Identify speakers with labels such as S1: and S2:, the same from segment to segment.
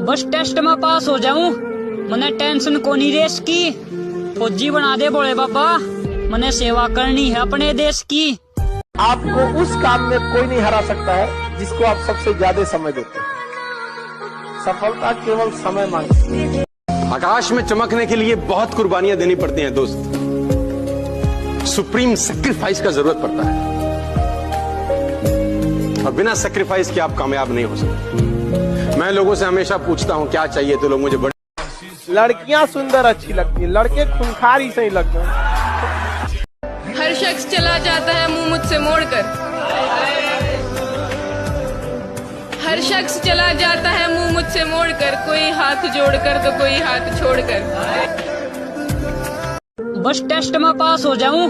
S1: बस टेस्ट में पास हो जाऊं, मने टेंशन को नहीं रेस की। फौजी बना दे बोले बाबा, मने सेवा करनी है अपने देश की।
S2: आपको उस काम में कोई नहीं हरा सकता है जिसको आप सबसे ज्यादा समय देते हैं। सफलता केवल समय मांगती है।
S3: आकाश में चमकने के लिए बहुत कुर्बानियां देनी पड़ती हैं दोस्त। सुप्रीम सैक्रिफाइस का जरूरत पड़ता है और बिना सैक्रिफाइस के आप कामयाब नहीं हो सकते। मैं लोगों से हमेशा पूछता हूं क्या चाहिए, तो लोग मुझे
S2: लड़कियां सुंदर अच्छी लगती है, लड़के खूंखार ही सही लगते हैं।
S4: हर शख्स चला जाता है मुंह मुझसे मोड़कर, हर शख्स चला जाता है मुंह मुझसे मोड़कर, कोई हाथ जोड़कर तो कोई हाथ छोड़कर।
S1: बस टेस्ट में पास हो जाऊं,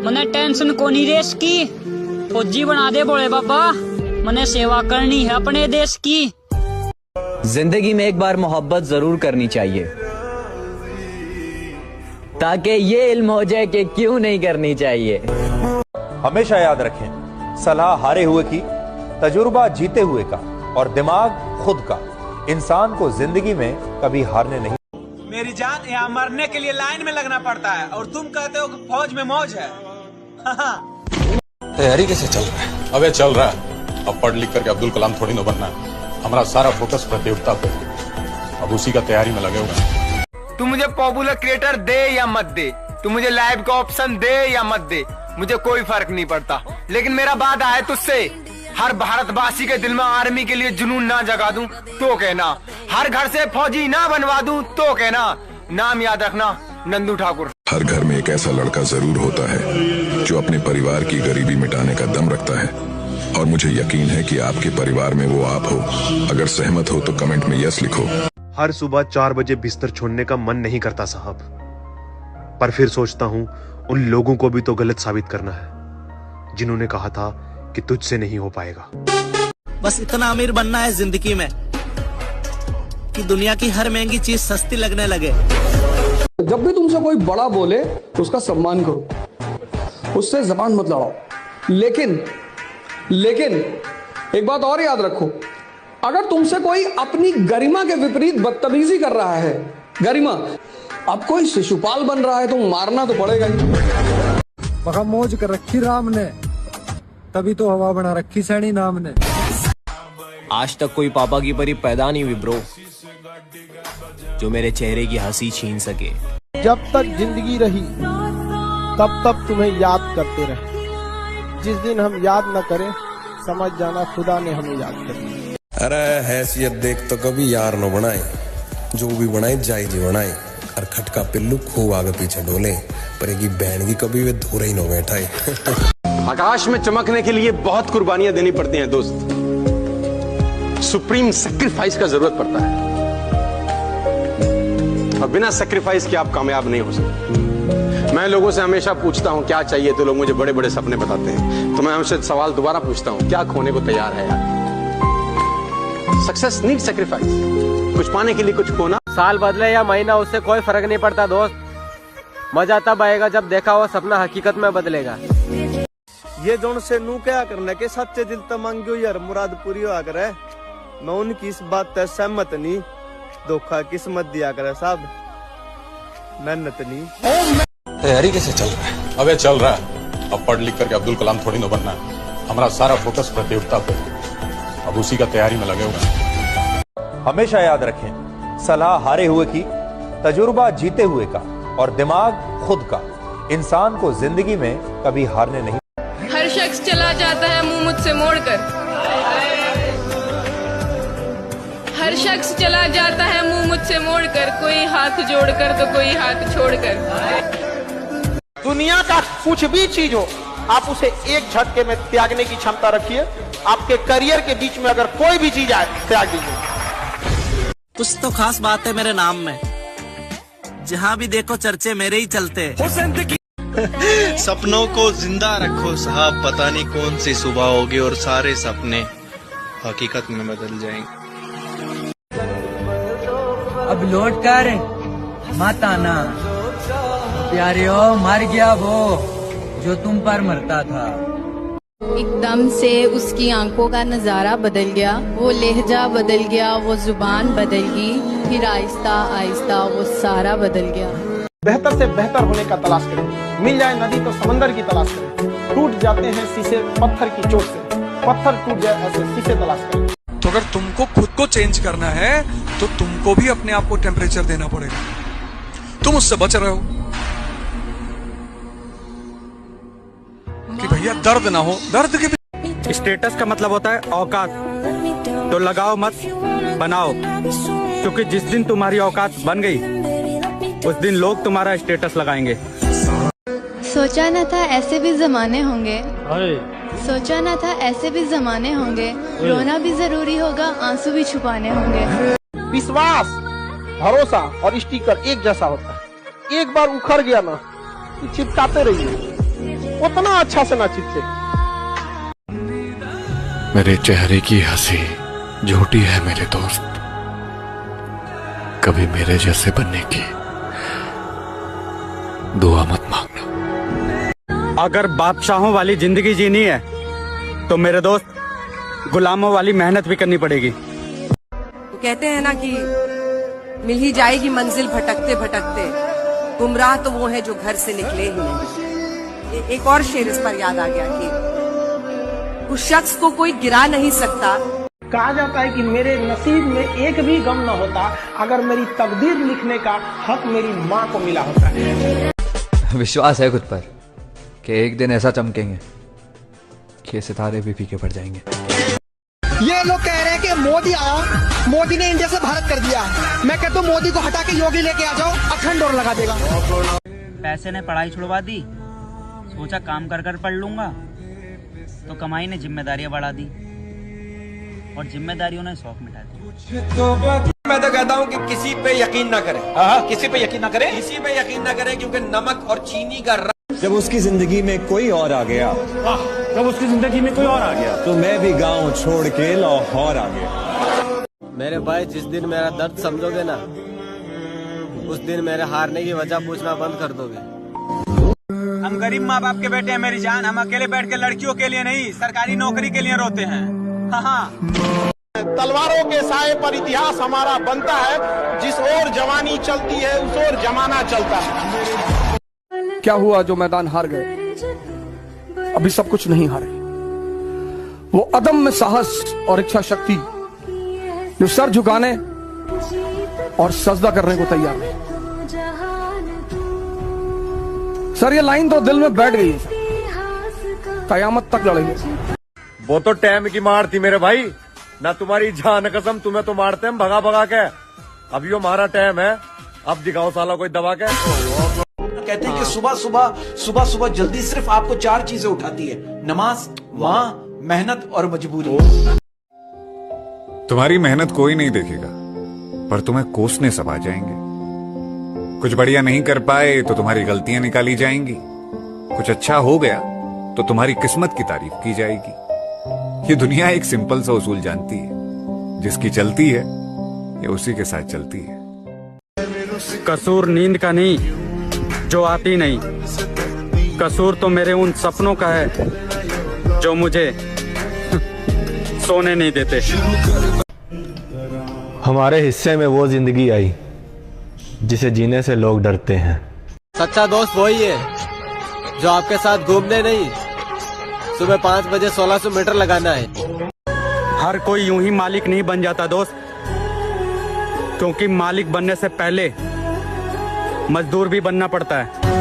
S1: मने टेंशन को नहीं रेस की। फौजी बना दे बोले बाबा, मने सेवा करनी है अपने देश की।
S5: जिंदगी में एक बार मोहब्बत जरूर करनी चाहिए, ताकि ये इल्म हो जाए कि क्यों नहीं करनी चाहिए।
S6: हमेशा याद रखें, सलाह हारे हुए की, तजुर्बा जीते हुए का और दिमाग खुद का। इंसान को जिंदगी में कभी हारने नहीं।
S7: मेरी जान, यहाँ मरने के लिए लाइन में लगना पड़ता है और तुम कहते हो कि फौज में मौज है।
S8: तैयारी कैसे चल रहा है?
S9: अबे चल रहा है। अब पढ़ लिख करके अब्दुल कलाम थोड़ी ना बनना है। हमारा सारा फोकस प्रतियोगिता पे, अब उसी का तैयारी में लगे हुए।
S7: तू मुझे पॉपुलर क्रिएटर दे या मत दे, तू मुझे लाइव का ऑप्शन दे या मत दे, मुझे कोई फर्क नहीं पड़ता। लेकिन मेरा वादा है तुझसे, हर भारतवासी के दिल में आर्मी के लिए जुनून ना जगा दूं तो कहना, हर घर से फौजी ना बनवा दूं तो कहना। नाम याद रखना, नंदू ठाकुर।
S10: हर घर में एक ऐसा लड़का जरूर होता है जो अपने परिवार की गरीबी मिटाने का दम रखता है, और मुझे यकीन है कि आपके परिवार में वो आप हो। अगर सहमत हो तो कमेंट में यस लिखो।
S11: हर सुबह 4 बजे बिस्तर छोड़ने का मन नहीं करता साहब, पर फिर सोचता हूँ उन लोगों को भी तो गलत साबित करना है जिन्होंने कहा था कि तुझसे नहीं हो पाएगा।
S12: बस इतना अमीर बनना है जिंदगी में कि दुनिया की हर महंगी चीज सस्ती लगने लगे।
S13: जब भी तुमसे कोई बड़ा बोले तो उसका सम्मान करो, उससे जबान मत लड़ाओ। लेकिन एक बात और याद रखो, अगर तुमसे कोई अपनी गरिमा के विपरीत बदतमीजी कर रहा है, गरिमा, अब कोई शिशुपाल बन रहा है तो मारना तो पड़ेगा ही।
S14: बखा मौज कर रखी राम ने, तभी तो हवा बना रखी सैनी नाम ने।
S5: आज तक कोई पापा की परी पैदा नहीं हुई ब्रो, जो मेरे चेहरे की हंसी छीन सके।
S2: जब तक जिंदगी रही तब तक तुम्हें याद करते रहे। जिस दिन हम याद न करें, समझ जाना खुदा ने हमें याद कर दिया।
S8: अरे हैसियत देख तो कभी यार न बनाए, जो भी बनाए जाई जी बनाए। और खटका पिल्लू खूब आगे पीछे डोले, पर एक बहन की कभी वे धोरे ही न बैठाए।
S3: आकाश में चमकने के लिए बहुत कुर्बानियां देनी पड़ती हैं दोस्त। सुप्रीम सैक्रिफाइस का जरूरत पड़ता है और बिना सैक्रिफाइस के आप कामयाब नहीं हो सकते। मैं लोगों से हमेशा पूछता हूं क्या चाहिए, तो लोग मुझे बड़े बड़े सपने बताते हैं। तो मैं हमसे सवाल दोबारा पूछता हूं, क्या खोने को तैयार है यार? Success need sacrifice. कुछ पाने के लिए कुछ खोना।
S7: साल बदले या महीना, उससे कोई फर्क नहीं पड़ता दोस्त। मजा तब आएगा जब देखा हुआ सपना हकीकत में बदलेगा।
S2: ये जोन से नू क्या करने के सच्चे दिल तो मांगियो यार, मुराद पूरी हुआ करे। मैं उनकी इस बात से सहमत नहीं, धोखा किस्मत दिया करे साहब, मेहनत नहीं।
S8: तैयारी कैसे चल रहा है?
S9: अबे चल रहा है। अब पढ़ लिख करके अब्दुल कलाम थोड़ी ना बनना है। हमारा सारा फोकस प्रतियोगिता पे, अब उसी का तैयारी में लगे हुए।
S6: हमेशा याद रखें, सलाह हारे हुए की, तजुर्बा जीते हुए का और दिमाग खुद का। इंसान को जिंदगी में कभी हारने नहीं।
S4: हर शख्स चला जाता है मुंह मुझसे मोड़कर, हर शख्स चला जाता है मुंह मुझसे मोड़कर, कोई हाथ जोड़कर तो कोई हाथ छोड़कर।
S2: दुनिया का कुछ भी चीज हो, आप उसे एक झटके में त्यागने की क्षमता रखिए। आपके करियर के बीच में अगर कोई भी चीज आए, त्याग दीजिए।
S12: कुछ तो खास बात है मेरे नाम में, जहाँ भी देखो चर्चे मेरे ही चलते।
S15: सपनों को जिंदा रखो साहब, पता नहीं कौन सी सुबह होगी और सारे सपने हकीकत में बदल जाएंगे।
S5: अब लौट कर मत आना प्यारे, मर गया वो जो तुम पर मरता था।
S4: एकदम से उसकी आंखों का नजारा बदल गया, वो लहजा बदल गया, वो जुबान बदल गई, फिर आहिस्ता आहिस्ता वो सारा बदल गया।
S16: बेहतर से बेहतर होने का तलाश करें, मिल जाए नदी तो समंदर की तलाश करें, टूट जाते हैं शीशे पत्थर की चोट से, पत्थर टूट जाए ऐसे शीशे तलाश करें।
S13: तो अगर तुमको खुद को चेंज करना है तो तुमको भी अपने आप को टेम्परेचर देना पड़ेगा। तुम उससे बच रहे हो कि भैया दर्द ना हो, दर्द के
S17: स्टेटस का मतलब होता है औकात, तो लगाओ मत बनाओ, क्योंकि जिस दिन तुम्हारी औकात बन गई उस दिन लोग तुम्हारा स्टेटस लगाएंगे।
S4: सोचा न था ऐसे भी जमाने होंगे, सोचा न था ऐसे भी जमाने होंगे, रोना भी जरूरी होगा, आंसू भी छुपाने होंगे।
S16: विश्वास, भरोसा और स्टिकर एक जैसा होता है, एक बार उखड़ गया ना तो चिपकाते रहिए, उतना अच्छा से ना चिपके।
S18: मेरे चेहरे की हंसी झूठी है मेरे दोस्त, कभी मेरे जैसे बनने की दुआ मत मांगना।
S17: अगर बादशाहों वाली जिंदगी जीनी है तो मेरे दोस्त गुलामों वाली मेहनत भी करनी पड़ेगी।
S19: तो कहते हैं ना कि मिल ही जाएगी मंजिल भटकते भटकते, गुमराह तो वो है जो घर से निकले ही नहीं। एक और शेर इस पर याद आ गया कि उस शख्स को कोई गिरा नहीं सकता।
S16: कहा जाता है कि मेरे नसीब में एक भी गम न होता अगर मेरी तकदीर लिखने का हक मेरी माँ को मिला होता है।
S20: विश्वास है खुद पर कि एक दिन ऐसा चमकेंगे कि सितारे भी फीके पड़ जाएंगे।
S16: ये लोग कह रहे हैं कि मोदी आया, मोदी ने इंडिया से भारत कर दिया। मैं कहता हूँ मोदी को हटा के योगी लेके आ जाओ, अखंड और लगा देगा।
S21: पैसे ने पढ़ाई छुड़वा दी, सोचा काम कर कर पढ़ लूंगा, तो कमाई ने जिम्मेदारियां बढ़ा दी और जिम्मेदारियों ने शौक मिटा दिया।
S22: मैं तो कहता हूँ कि किसी पे यकीन ना करें, किसी पे यकीन ना करें, किसी पे यकीन ना करें, क्योंकि नमक और चीनी का
S23: जब उसकी जिंदगी में कोई और आ गया,
S17: जब उसकी जिंदगी में कोई और आ गया,
S23: तो मैं भी गांव छोड़ के लाहौर आ गया।
S2: मेरे भाई जिस दिन मेरा दर्द समझोगे ना, उस दिन मेरे हारने की वजह पूछना बंद कर दोगे।
S22: हम गरीब माँ बाप के बेटे हैं मेरी जान, हम अकेले बैठ के लड़कियों के लिए नहीं सरकारी नौकरी के लिए रोते हैं। हाँ।
S16: तलवारों के साए पर इतिहास हमारा बनता है, जिस ओर जवानी चलती है उस ओर जमाना चलता है।
S13: क्या हुआ जो मैदान हार गए? अभी सब कुछ नहीं हारे। वो अदम्य साहस और इच्छा शक्ति जो सर झुकाने और सजदा करने को तैयार है। सर ये लाइन तो दिल में बैठ गई है, कयामत तक लड़ेंगे।
S24: वो तो टाइम की मार थी मेरे भाई, ना तुम्हारी जान कसम, तुम्हें तो मारते हैं भगा भगा के। अब यो हमारा टाइम है, अब दिखाओ साला कोई दबा के।
S22: कहते हैं कि सुबह सुबह जल्दी सिर्फ आपको 4 चीजें उठाती है, नमाज, माँ, मेहनत और मजबूरी।
S9: तुम्हारी मेहनत कोई नहीं देखेगा, पर तुम्हें कोसने सब आ जाएंगे। कुछ बढ़िया नहीं कर पाए तो तुम्हारी गलतियां निकाली जाएंगी, कुछ अच्छा हो गया तो तुम्हारी किस्मत की तारीफ की जाएगी। ये दुनिया एक सिंपल सा उसूल जानती है, जिसकी चलती है ये उसी के साथ चलती है।
S17: कसूर नींद का नहीं जो आती नहीं, कसूर तो मेरे उन सपनों का है जो मुझे सोने नहीं देते।
S2: हमारे हिस्से में वो जिंदगी आई जिसे जीने से लोग डरते हैं। सच्चा दोस्त वही है जो आपके साथ घूमने नहीं, सुबह 5 बजे 1600 मीटर लगाना है।
S17: हर कोई यूं ही मालिक नहीं बन जाता दोस्त, क्योंकि मालिक बनने से पहले मजदूर भी बनना पड़ता है।